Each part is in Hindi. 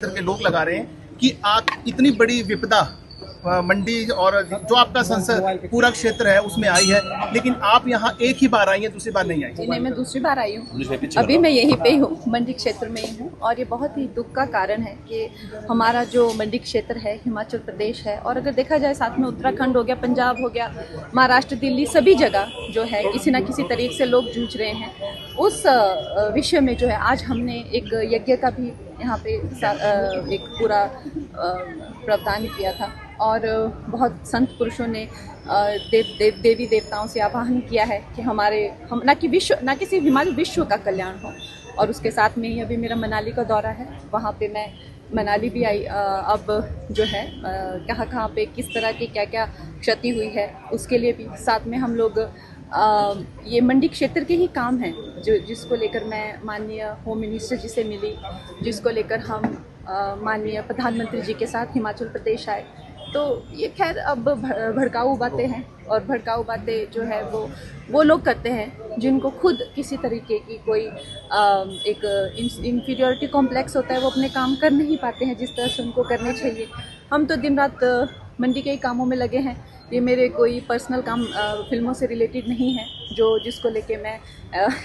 के लोग लगा रहे हैं कि आप इतनी बड़ी विपदा मंडी और जो आपका संसद पूरा क्षेत्र है उसमें आई है, लेकिन आप यहाँ एक ही बार आई हैं, दूसरी बार नहीं आई। नहीं, मैं दूसरी बार आई हूँ। अभी मैं यहीं पे हूँ, मंडी क्षेत्र में ही हूँ। और ये बहुत ही दुख का कारण है कि हमारा जो मंडी क्षेत्र है हिमाचल प्रदेश है, और अगर देखा जाए साथ में उत्तराखंड हो गया, पंजाब हो गया, महाराष्ट्र, दिल्ली, सभी जगह जो है किसी ना किसी तरीके से लोग जूझ रहे हैं। उस विषय में जो है आज हमने एक यज्ञ का भी यहाँ पे एक पूरा प्रावधान किया था, और बहुत संत पुरुषों ने देवी देवताओं से आह्वान किया है कि हम न कि सिर्फ हिमाचल विश्व का कल्याण हो। और उसके साथ में ही अभी मेरा मनाली का दौरा है, वहाँ पे मैं मनाली भी आई। अब जो है कहाँ पे किस तरह की क्या क्या क्षति हुई है उसके लिए भी साथ में हम लोग ये मंडी क्षेत्र के ही काम हैं जिसको लेकर मैं माननीय होम मिनिस्टर जी से मिली, जिसको लेकर हम माननीय प्रधानमंत्री जी के साथ हिमाचल प्रदेश आए। तो ये खैर अब भड़काऊ बातें हैं, और भड़काऊ बातें जो है वो लोग करते हैं जिनको खुद किसी तरीके की कोई एक इंफीरियरिटी कॉम्प्लेक्स होता है, वो अपने काम कर नहीं पाते हैं जिस तरह से उनको करने चाहिए। हम तो दिन रात मंडी के ही कामों में लगे हैं। ये मेरे कोई पर्सनल काम फिल्मों से रिलेटेड नहीं है जिसको लेके मैं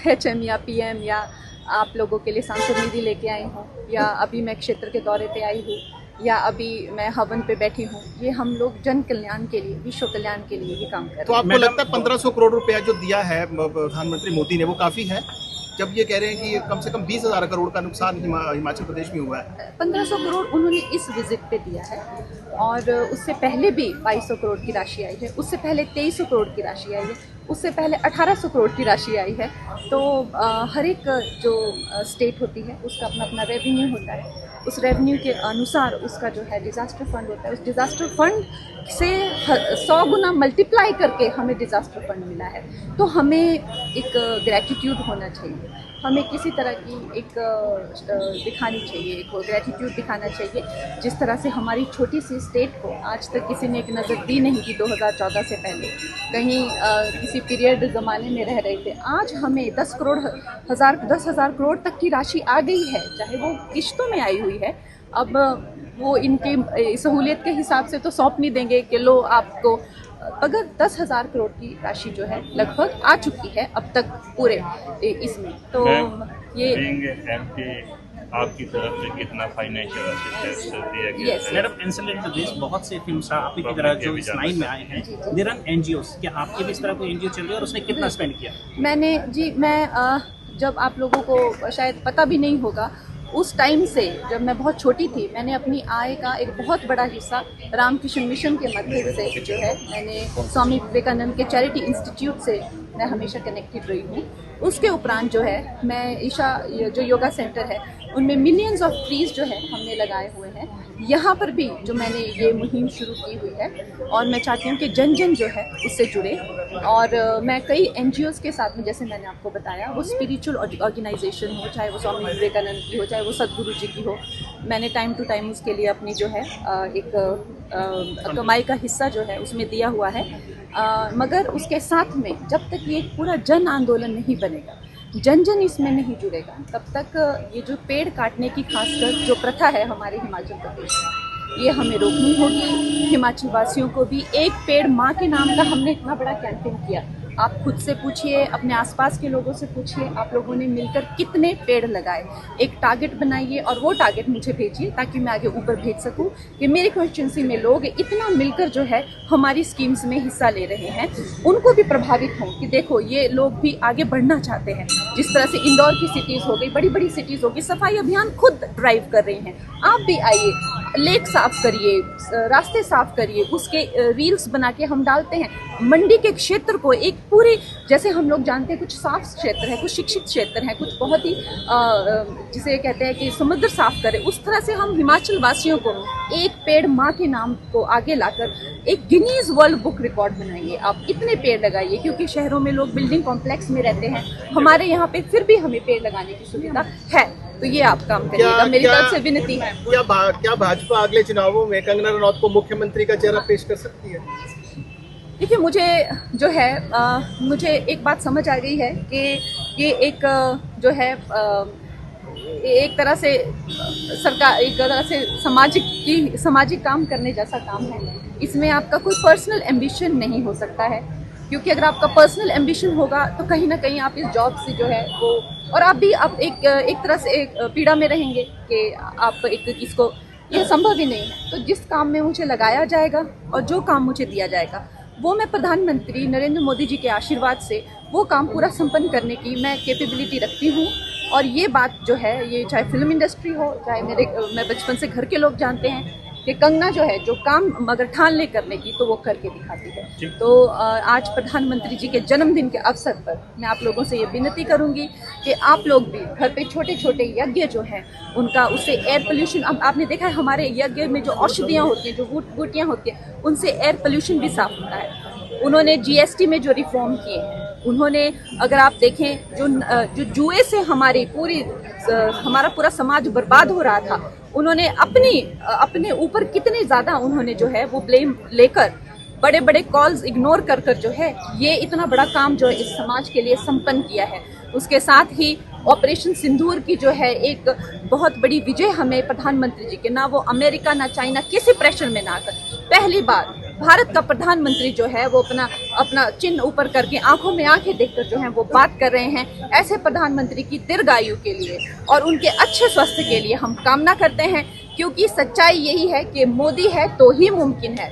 HM या PM या आप लोगों के लिए सांसद निधि लेके आई हूँ, या अभी मैं क्षेत्र के दौरे पे आई हूँ, या अभी मैं हवन पे बैठी हूँ। ये हम लोग जन कल्याण के लिए, विश्व कल्याण के लिए ही काम कर रहे हैं। तो आपको लगता है 1500 करोड़ रुपया जो दिया है प्रधानमंत्री मोदी ने वो काफी है, जब ये कह रहे हैं कि कम से कम 20,000 करोड़ का नुकसान हिमाचल प्रदेश में हुआ है? 1500 करोड़ उन्होंने इस विजिट पे दिया है, और उससे पहले भी 2200 करोड़ की राशि आई है, उससे पहले 2300 करोड़ की राशि आई है, उससे पहले 1800 करोड़ की राशि आई है। तो हर एक जो स्टेट होती है उसका अपना अपना रेवेन्यू होता है, उस रेवेन्यू के अनुसार उसका जो है डिज़ास्टर फंड होता है। उस डिज़ास्टर फंड से 100 गुना मल्टीप्लाई करके हमें डिज़ास्टर फंड मिला है। तो हमें एक ग्रैटिट्यूड होना चाहिए, हमें किसी तरह की एक दिखानी चाहिए, एक ग्रैटिट्यूड दिखाना चाहिए। जिस तरह से हमारी छोटी सी स्टेट को आज तक किसी ने एक नज़र दी नहीं थी 2014 से पहले, कहीं किसी पीरियड ज़माने में रह रहे थे। आज हमें 10,000 करोड़ तक की राशि आ गई है, चाहे वो किश्तों में आई हुई है। अब वो इनकी सहूलियत के हिसाब से तो सौंप नहीं देंगे कि लो आपको, अगर 10,000 करोड़ की राशि जो है लगभग आ चुकी है अब तक पूरे इसमें। तो ये MP आपकी तरफ से कितना फाइनेंशियल असिस्टेंस दिया गया है? मैडम, एंसेलरी प्रदेश बहुत से फिल्म स्टार आपकी तरह जो इस लाइन में आए हैं, देयर आर NGOs, क्या आपके भी इस तरह कोई NGO चल रही है और उसने कितना स्पेंड किया? मैं जब आप लोगों को शायद पता भी नहीं होगा, उस टाइम से जब मैं बहुत छोटी थी, मैंने अपनी आय का एक बहुत बड़ा हिस्सा रामकृष्ण मिशन के माध्यम से जो है मैंने स्वामी विवेकानंद के चैरिटी इंस्टीट्यूट से मैं हमेशा कनेक्टेड रही हूँ। उसके उपरांत जो है मैं ईशा जो योगा सेंटर है उनमें मिलियंस ऑफ ट्रीज जो है हमने लगाए हुए हैं। यहाँ पर भी जो मैंने ये मुहिम शुरू की हुई है, और मैं चाहती हूँ कि जन जन जो है उससे जुड़े। और मैं कई NGOs के साथ में, जैसे मैंने आपको बताया, वो स्पिरिचुअल ऑर्गेनाइजेशन हो, चाहे वो स्वामी विवेकानंद की हो, चाहे वो सदगुरु जी की हो, मैंने टाइम टू टाइम उसके लिए अपनी जो है एक कमाई का हिस्सा जो है उसमें दिया हुआ है। मगर उसके साथ में जब तक ये पूरा जन आंदोलन नहीं बनेगा, जन जन इसमें नहीं जुड़ेगा, तब तक ये जो पेड़ काटने की खासकर जो प्रथा है हमारे हिमाचल प्रदेश में, ये हमें रोकनी होगी। हिमाचल वासियों को भी एक पेड़ माँ के नाम का हमने इतना बड़ा कैंपेन किया। आप खुद से पूछिए, अपने आसपास के लोगों से पूछिए, आप लोगों ने मिलकर कितने पेड़ लगाए। एक टारगेट बनाइए और वो टारगेट मुझे भेजिए ताकि मैं आगे ऊपर भेज सकूं कि मेरी कॉन्स्टिट्यूंसी में लोग इतना मिलकर जो है हमारी स्कीम्स में हिस्सा ले रहे हैं, उनको भी प्रभावित हों कि देखो ये लोग भी आगे बढ़ना चाहते हैं। जिस तरह से इंदौर की सिटीज़ हो गई, बड़ी बड़ी सिटीज़ हो गई, सफाई अभियान खुद ड्राइव कर रहे हैं। आप भी आइए, लेक साफ करिए, रास्ते साफ करिए, उसके रील्स बना के हम डालते हैं। मंडी के क्षेत्र को एक पूरी, जैसे हम लोग जानते हैं कुछ साफ क्षेत्र है, कुछ शिक्षित क्षेत्र है, कुछ बहुत ही जिसे कहते हैं कि समुद्र साफ करें, उस तरह से हम हिमाचल वासियों को एक पेड़ माँ के नाम को आगे लाकर एक गिनीज वर्ल्ड बुक रिकॉर्ड बनाइए। आप इतने पेड़ लगाइए, क्योंकि शहरों में लोग बिल्डिंग कॉम्प्लेक्स में रहते हैं, हमारे यहाँ पे फिर भी हमें पेड़ लगाने की सुविधा है। तो ये आप काम करिएगा, मेरी तरफ से विनती है। क्या भाजपा अगले चुनावों में कंगना रनौत को मुख्यमंत्री का चेहरा पेश कर सकती है? देखिए, मुझे जो है मुझे एक बात समझ आ गई है कि ये एक जो है एक तरह से सरकार, एक तरह से सामाजिक काम करने जैसा काम है। इसमें आपका कोई पर्सनल एम्बिशन नहीं हो सकता है, क्योंकि अगर आपका पर्सनल एम्बिशन होगा तो कहीं ना कहीं आप इस जॉब से जो है वो, और आप भी आप एक तरह से एक पीड़ा में रहेंगे कि आप एक इसको, ये संभव ही नहीं है। तो जिस काम में मुझे लगाया जाएगा और जो काम मुझे दिया जाएगा वो मैं प्रधानमंत्री नरेंद्र मोदी जी के आशीर्वाद से वो काम पूरा संपन्न करने की मैं कैपेबिलिटी रखती हूँ। और ये बात जो है, ये चाहे फिल्म इंडस्ट्री हो, चाहे मैं बचपन से घर के लोग जानते हैं कि कंगना जो है, जो काम अगर ठान ले करने की तो वो करके दिखाती है। तो आज प्रधानमंत्री जी के जन्मदिन के अवसर पर मैं आप लोगों से ये विनती करूंगी कि आप लोग भी घर पे छोटे छोटे यज्ञ जो हैं उनका, उससे एयर पोल्यूशन, अब आपने देखा है हमारे यज्ञ में जो औषधियाँ होती हैं, जो बूटियाँ होती हैं, उनसे एयर पोल्यूशन भी साफ होता है। उन्होंने जीएसटी में जो रिफॉर्म किए हैं, उन्होंने, अगर आप देखें, जो जुए से हमारा पूरा समाज बर्बाद हो रहा था, उन्होंने अपने ऊपर कितने ज़्यादा उन्होंने जो है वो ब्लेम लेकर बड़े बड़े कॉल्स इग्नोर कर जो है ये इतना बड़ा काम जो है इस समाज के लिए संपन्न किया है। उसके साथ ही ऑपरेशन सिंदूर की जो है एक बहुत बड़ी विजय हमें प्रधानमंत्री जी के, ना वो अमेरिका ना चाइना किसी प्रेशर में ना कर, पहली बार भारत का प्रधानमंत्री जो है वो अपना चिन्ह ऊपर करके आंखों में आंखें देखकर जो है वो बात कर रहे हैं। ऐसे प्रधानमंत्री की दीर्घायु के लिए और उनके अच्छे स्वास्थ्य के लिए हम कामना करते हैं, क्योंकि सच्चाई यही है कि मोदी है तो ही मुमकिन है।